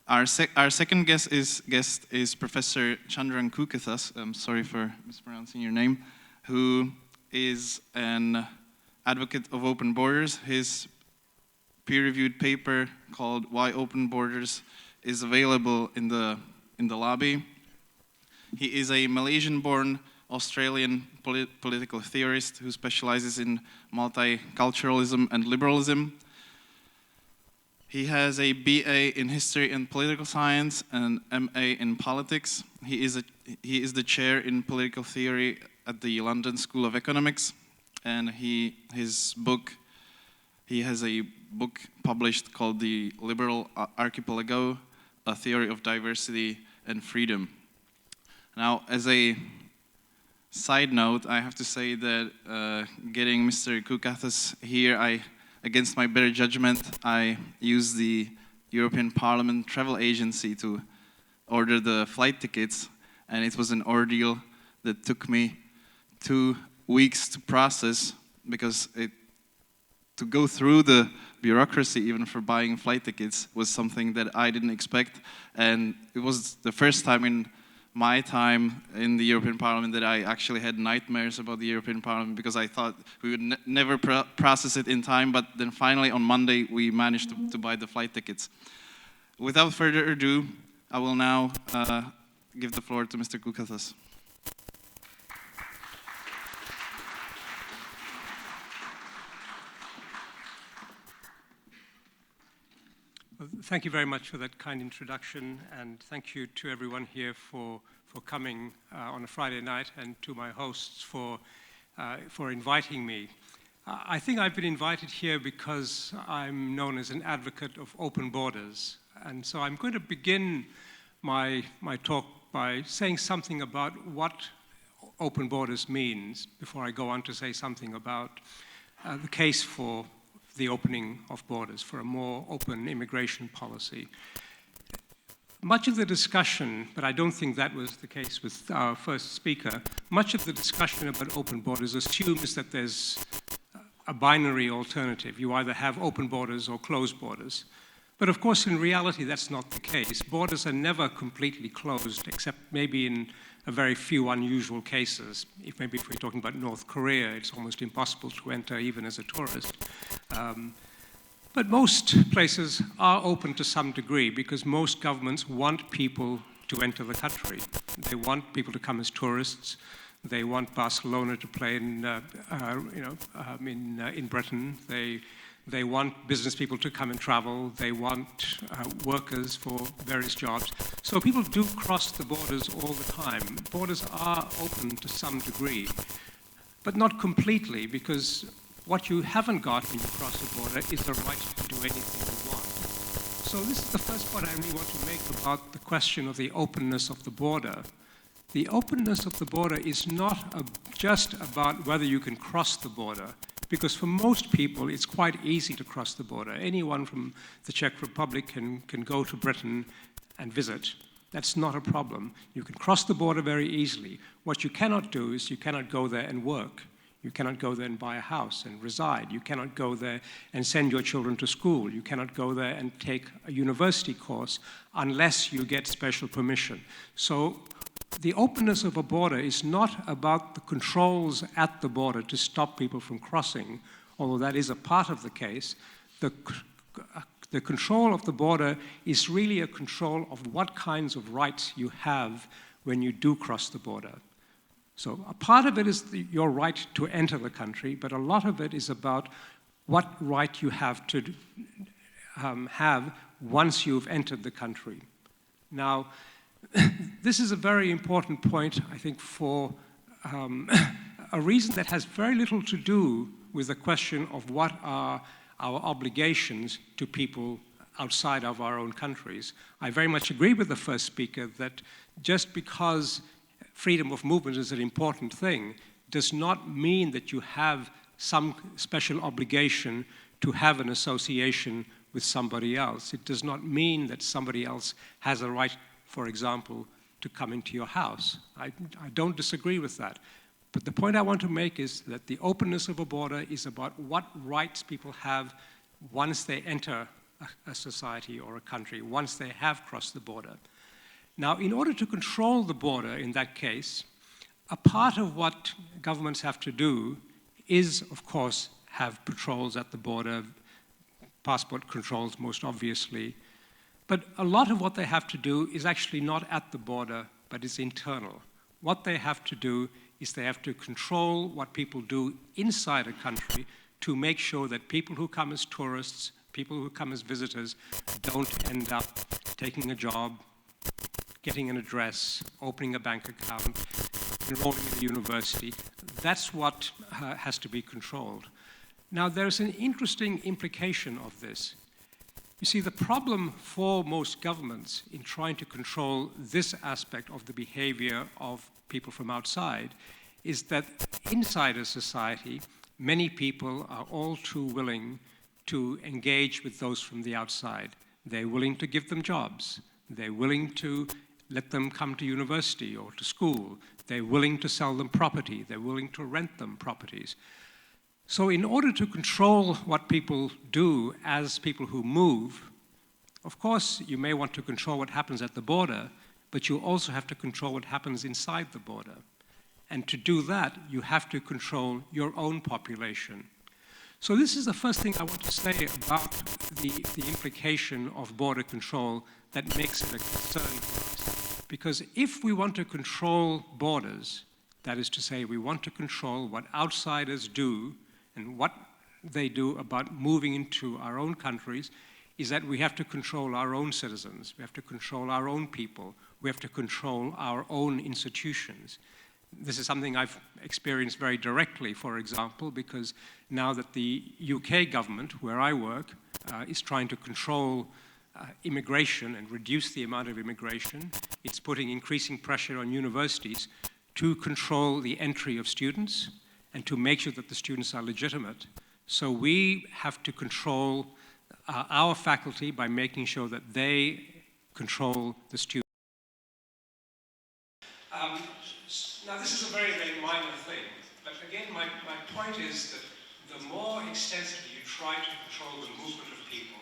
Our second guest is Professor Chandran Kukathas. I'm sorry for mispronouncing your name, who is an advocate of open borders. His peer-reviewed paper called "Why Open Borders" is available in the lobby. He is a Malaysian-born Australian political theorist who specializes in multiculturalism and liberalism. He has a BA in History and Political Science and MA in Politics. He is the chair in Political Theory at the London School of Economics, and he has a book published called The Liberal Archipelago, A Theory of Diversity and Freedom. Now, as a side note, I have to say that getting Mr. Kukathas here, against my better judgment, I used the European Parliament travel agency to order the flight tickets, and it was an ordeal that took me 2 weeks to process, because to go through the bureaucracy even for buying flight tickets was something that I didn't expect, and it was the first time in my time in the European Parliament that I actually had nightmares about the European Parliament, because I thought we would never process it in time, but then finally on Monday we managed to buy the flight tickets. Without further ado, I will now give the floor to Mr. Kukathas. Thank you very much for that kind introduction, and thank you to everyone here for coming on a Friday night, and to my hosts for inviting me. I think I've been invited here because I'm known as an advocate of open borders, and so I'm going to begin my talk by saying something about what open borders means before I go on to say something about the case for the opening of borders, for a more open immigration policy. Much of the discussion, but I don't think that was the case with our first speaker, much of the discussion about open borders assumes that there's a binary alternative. You either have open borders or closed borders. But of course, in reality, that's not the case. Borders are never completely closed, except maybe in a very few unusual cases. If we're talking about North Korea, it's almost impossible to enter even as a tourist. But most places are open to some degree, because most governments want people to enter the country. They want people to come as tourists. They want Barcelona to play in Britain. They want business people to come and travel. They want workers for various jobs. So people do cross the borders all the time. Borders are open to some degree, but not completely, because what you haven't got when you cross the border is the right to do anything you want. So this is the first point I really want to make about the question of the openness of the border. The openness of the border is not just about whether you can cross the border, because for most people it's quite easy to cross the border. Anyone from the Czech Republic can go to Britain and visit. That's not a problem. You can cross the border very easily. What you cannot do is you cannot go there and work. You cannot go there and buy a house and reside. You cannot go there and send your children to school. You cannot go there and take a university course unless you get special permission. So the openness of a border is not about the controls at the border to stop people from crossing, although that is a part of the case. The control of the border is really a control of what kinds of rights you have when you do cross the border. So a part of it is your right to enter the country, but a lot of it is about what right you have to have once you've entered the country. Now, this is a very important point, I think, for a reason that has very little to do with the question of what are our obligations to people outside of our own countries. I very much agree with the first speaker that just because freedom of movement is an important thing does not mean that you have some special obligation to have an association with somebody else. It does not mean that somebody else has a right, for example, to come into your house. I don't disagree with that. But the point I want to make is that the openness of a border is about what rights people have once they enter a society or a country once they have crossed the border. Now, in order to control the border in that case, a part of what governments have to do is, of course, have patrols at the border, passport controls most obviously, but a lot of what they have to do is actually not at the border, but is internal. What they have to do is they have to control what people do inside a country to make sure that people who come as tourists, people who come as visitors, don't end up taking a job, getting an address, opening a bank account, enrolling in a university. That's what has to be controlled. Now, there's an interesting implication of this. You see, the problem for most governments in trying to control this aspect of the behavior of people from outside is that inside a society, many people are all too willing to engage with those from the outside. They're willing to give them jobs. They're willing to let them come to university or to school. They're willing to sell them property. They're willing to rent them properties. So in order to control what people do as people who move, of course, you may want to control what happens at the border, but you also have to control what happens inside the border. And to do that, you have to control your own population. So this is the first thing I want to say about the implication of border control that makes it a concern for us. Because if we want to control borders, that is to say, we want to control what outsiders do and what they do about moving into our own countries, is that we have to control our own citizens, we have to control our own people, we have to control our own institutions. This is something I've experienced very directly, for example, because now that the UK government, where I work, is trying to control immigration and reduce the amount of immigration, it's putting increasing pressure on universities to control the entry of students and to make sure that the students are legitimate. So we have to control our faculty by making sure that they control the students. Now this is a very, very minor thing, but again my point is that the more extensively you try to control the movement of people,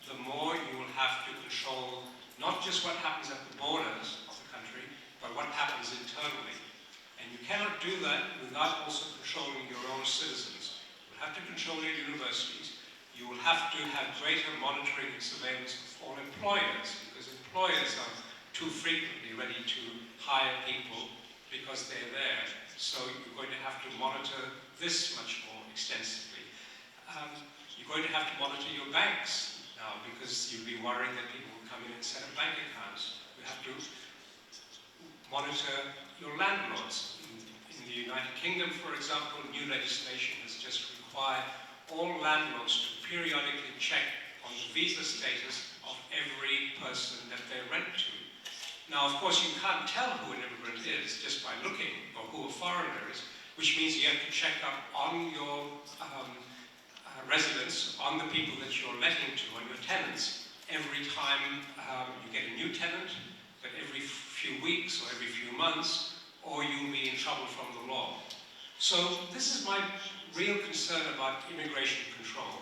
the more you will have to control not just what happens at the borders of the country, but what happens internally. And you cannot do that without also controlling your own citizens. You will have to control your universities. You will have to have greater monitoring and surveillance of all employers, because employers are too frequently ready to hire people because they're there. So you're going to have to monitor this much more extensively. You're going to have to monitor your banks now, because you'll be worried that people will come in and set up bank accounts. You have to monitor your landlords. In the United Kingdom, for example, new legislation has just required all landlords to periodically check on the visa status of every person that they rent to. Now, of course, you can't tell who an immigrant is just by looking, or who a foreigner is, which means you have to check up on your residents, on the people that you're letting to, on your tenants, every time you get a new tenant, but every few weeks or every few months, or you'll be in trouble from the law. So this is my real concern about immigration control.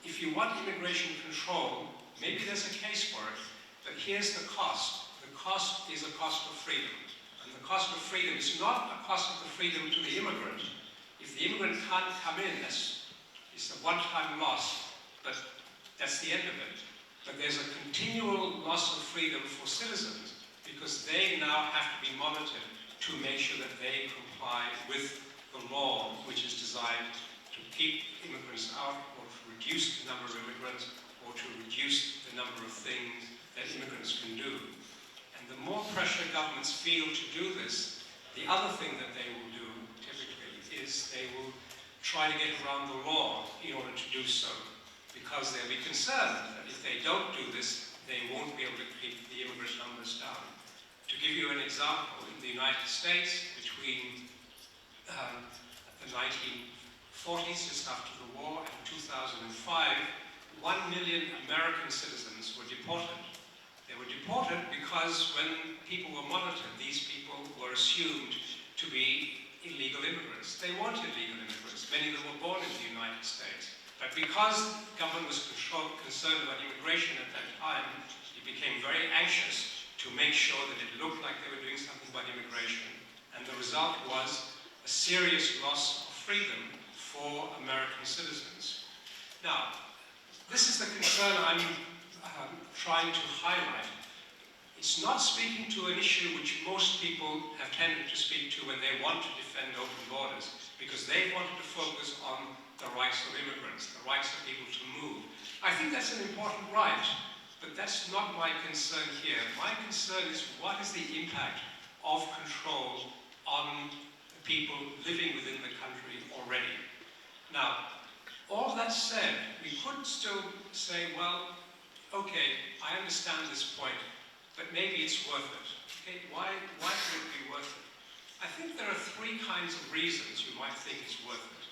If you want immigration control, maybe there's a case for it, but here's the cost. The cost is a cost of freedom. And the cost of freedom is not a cost of the freedom to the immigrant. If the immigrant can't come in, it's a one-time loss, but that's the end of it. But there's a continual loss of freedom for citizens, because they now have to be monitored to make sure that they comply with the law, which is designed to keep immigrants out, or to reduce the number of immigrants, or to reduce the number of things that immigrants can do. And the more pressure governments feel to do this, the other thing that they will do, typically, is they will try to get around the law in order to do so, because they'll be concerned that if they don't do this, they won't be able to keep the immigrant numbers down. To give you an example, in the United States, between the 1940s, just after the war, and 2005, 1 million American citizens were deported. They were deported because when people were monitored, these people were assumed to be illegal immigrants. They weren't illegal immigrants. Many of them were born in the United States. But because government was concerned about immigration at that time, it became very anxious to make sure that it looked like they were doing something about immigration. And the result was a serious loss of freedom for American citizens. Now, this is the concern I'm trying to highlight. It's not speaking to an issue which most people have tended to speak to when they want to defend open borders, because they wanted to focus on the rights of immigrants, the rights of people to move. I think that's an important right, but that's not my concern here. My concern is what is the impact of control on the people living within the country already. Now, all that said, we could still say, well, okay, I understand this point, but maybe it's worth it. Okay, why would it be worth it? I think there are three kinds of reasons you might think it's worth it.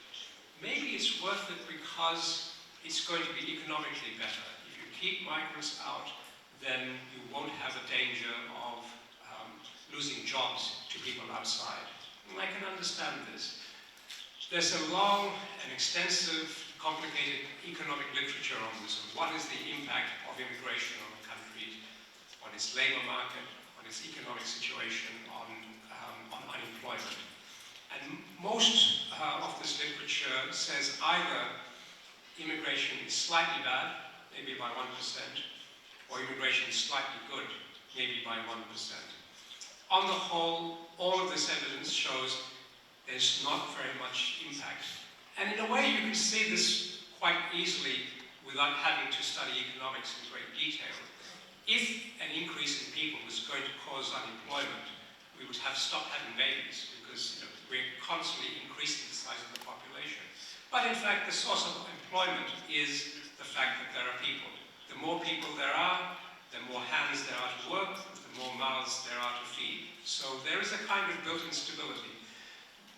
Maybe it's worth it because it's going to be economically better. If you keep migrants out, then you won't have a danger of losing jobs to people outside. And I can understand this. There's a long and extensive, complicated economic literature on this. What is the impact of immigration on a country, on its labor market, on its economic situation, on unemployment? And most of this literature says either immigration is slightly bad, maybe by 1%, or immigration is slightly good, maybe by 1%. On the whole, all of this evidence shows there's not very much impact. And in a way, you can see this quite easily without having to study economics in great detail. If an increase in people was going to cause unemployment, we would have stopped having babies because we're constantly increasing the size of the population. But in fact, the source of employment is the fact that there are people. The more people there are, the more hands there are to work, the more mouths there are to feed. So there is a kind of built-in stability.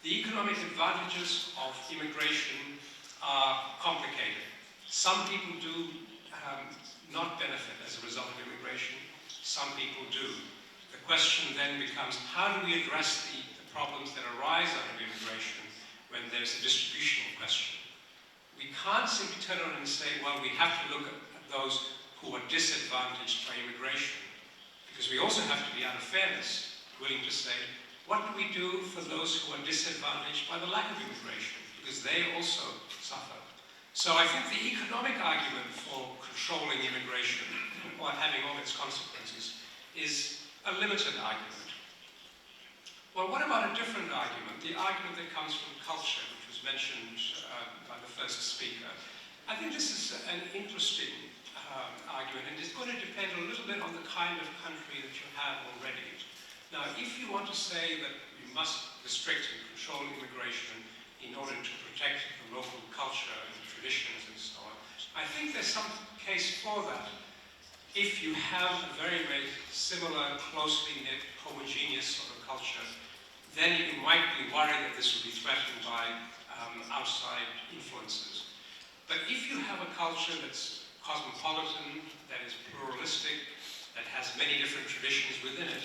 The economic advantages of immigration are complicated. Some people do not benefit as a result of immigration. Some people do. The question then becomes, how do we address the problems that arise out of immigration when there's a distributional question? We can't simply turn around and say, well, we have to look at those who are disadvantaged by immigration, because we also have to be, out of fairness, willing to say, what do we do for those who are disadvantaged by the lack of immigration? Because they also suffer. So I think the economic argument for controlling immigration or having all its consequences is a limited argument. Well, what about a different argument? The argument that comes from culture, which was mentioned by the first speaker. I think this is an interesting argument, and it's going to depend a little bit on the kind of country that you have already. Now, if you want to say that you must restrict and control immigration in order to protect the local culture and traditions and so on, I think there's some case for that. If you have a very, very similar, closely knit, homogeneous sort of culture, then you might be worried that this will be threatened by outside influences. But if you have a culture that's cosmopolitan, that is pluralistic, that has many different traditions within it,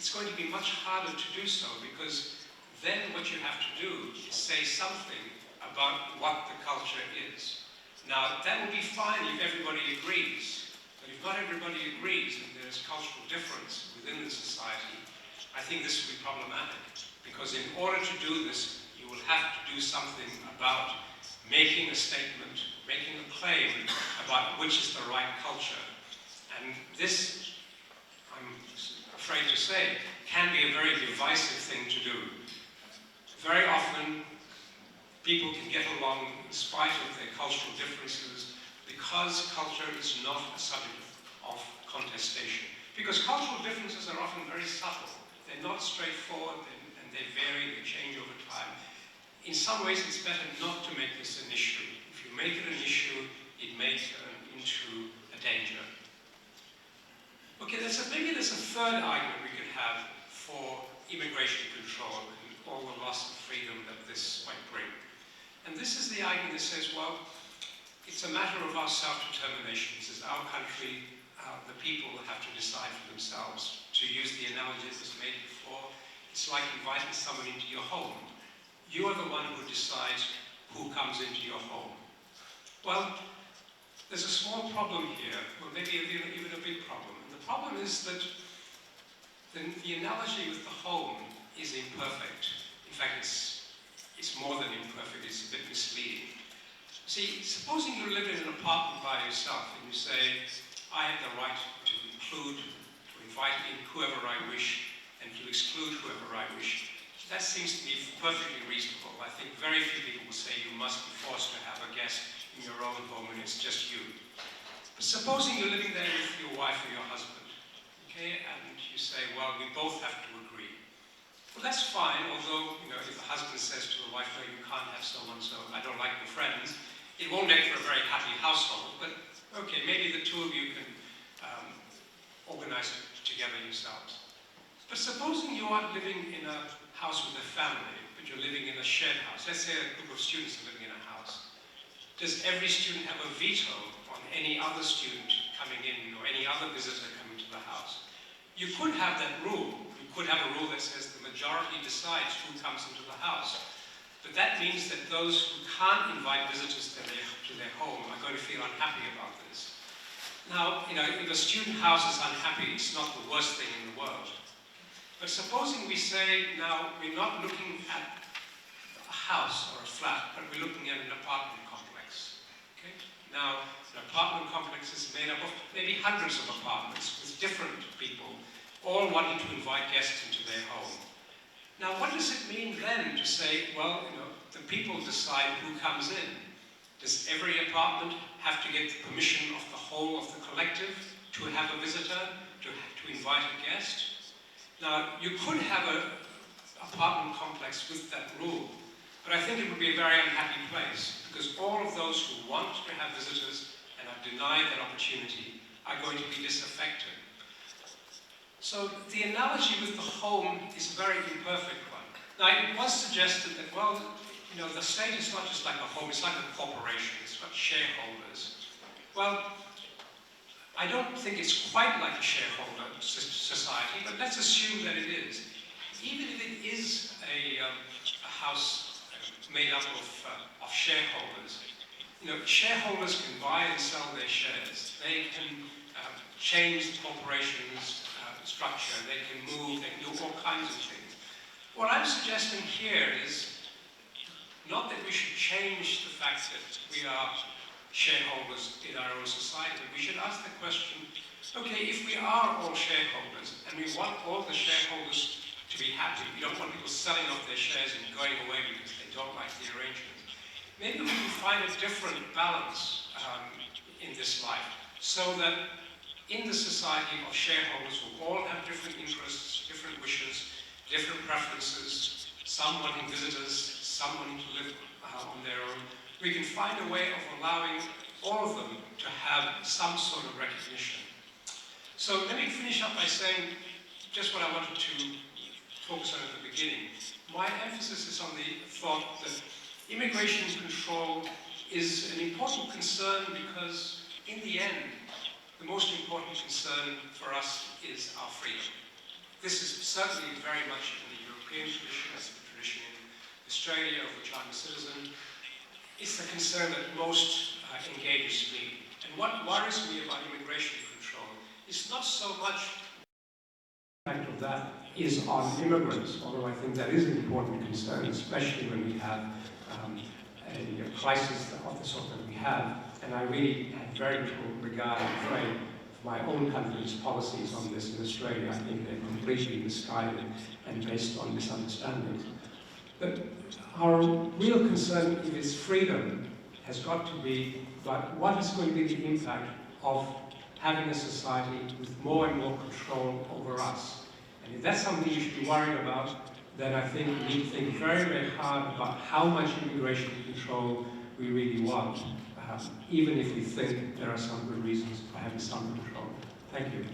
it's going to be much harder to do so, because then what you have to do is say something about what the culture is. Now, that will be fine if everybody agrees, but if not everybody agrees and there's cultural difference within the society, I think this will be problematic, because in order to do this, you will have to do something about making a statement, making a claim about which is the right culture. And this, I'm afraid to say, can be a very divisive thing to do. Very often, people can get along in spite of their cultural differences because culture is not a subject of contestation. Because cultural differences are often very subtle. They're not straightforward, and they vary, they change over time. In some ways, it's better not to make this an issue. If you make it an issue, it may turn into a danger. Okay, maybe there's a third argument we could have for immigration control and all the loss of freedom that this might bring. And this is the argument that says, well, it's a matter of our self-determination. This is our country, the people have to decide for themselves. To use the analogy that was made before, it's like inviting someone into your home. You are the one who decides who comes into your home. Well, there's a small problem here, or maybe even a big problem. And the problem is that the analogy with the home is imperfect. In fact, it's more than imperfect, it's a bit misleading. See, supposing you live in an apartment by yourself and you say, I have the right to invite in whoever I wish and to exclude whoever I wish. That seems to me perfectly reasonable. I think very few people will say you must be forced to have a guest in your own home and it's just you. But supposing you're living there with your wife or your husband, okay, and you say, well, we both have to agree. Well, that's fine, although, you know, if the husband says to the wife, no, you can't have so-and-so, I don't like your friends, it won't make for a very happy household, but okay, maybe the two of you can organize it together yourselves. But supposing you aren't living in a house with a family, but you're living in a shared house. Let's say a group of students are living in a house. Does every student have a veto on any other student coming in or any other visitor coming to the house? You could have that rule. You could have a rule that says the majority decides who comes into the house. But that means that those who can't invite visitors to their home are going to feel unhappy about this. Now, you know, if a student house is unhappy, it's not the worst thing in the world. But supposing we say, now, we're not looking at a house or a flat, but we're looking at an apartment complex. Okay? Now, an apartment complex is made up of maybe hundreds of apartments with different people, all wanting to invite guests into their home. Now, what does it mean then to say, well, you know, the people decide who comes in? Does every apartment have to get the permission of the whole of the collective to have a visitor, to invite a guest? Now, you could have an apartment complex with that rule, but I think it would be a very unhappy place, because all of those who want to have visitors and are denied that opportunity are going to be disaffected. So the analogy with the home is a very imperfect one. Now, it was suggested that, well, you know, the state is not just like a home, it's like a corporation, it's got shareholders. Well, I don't think it's quite like a shareholder society, but let's assume that it is. Even if it is a house made up of shareholders, you know, shareholders can buy and sell their shares. They can change the corporation's structure. They can move. They can do all kinds of things. What I'm suggesting here is not that we should change the fact that we are shareholders in our own society, but we should ask the question, okay, if we are all shareholders and we want all the shareholders to be happy, we don't want people selling off their shares and going away because they don't like the arrangement, maybe we can find a different balance in this life so that in the society of shareholders who all have different interests, different wishes, different preferences, some wanting visitors, some wanting to live on their own, we can find a way of allowing all of them to have some sort of recognition. So let me finish up by saying just what I wanted to focus on at the beginning. My emphasis is on the thought that immigration control is an important concern because, in the end, the most important concern for us is our freedom. This is certainly very much in the European tradition, as the tradition in Australia, of which I'm a citizen. It's the concern that most engages me. And what worries me about immigration control is not so much the impact of that is on immigrants, although I think that is an important concern, especially when we have a crisis of the sort that we have. And I really have very little regard, I'm afraid, for my own country's policies on this in Australia. I think they're completely misguided and based on misunderstandings. But our real concern is freedom has got to be about what is going to be the impact of having a society with more and more control over us. And if that's something you should be worried about, then I think we need to think very, very hard about how much immigration control we really want, even if we think there are some good reasons for having some control. Thank you.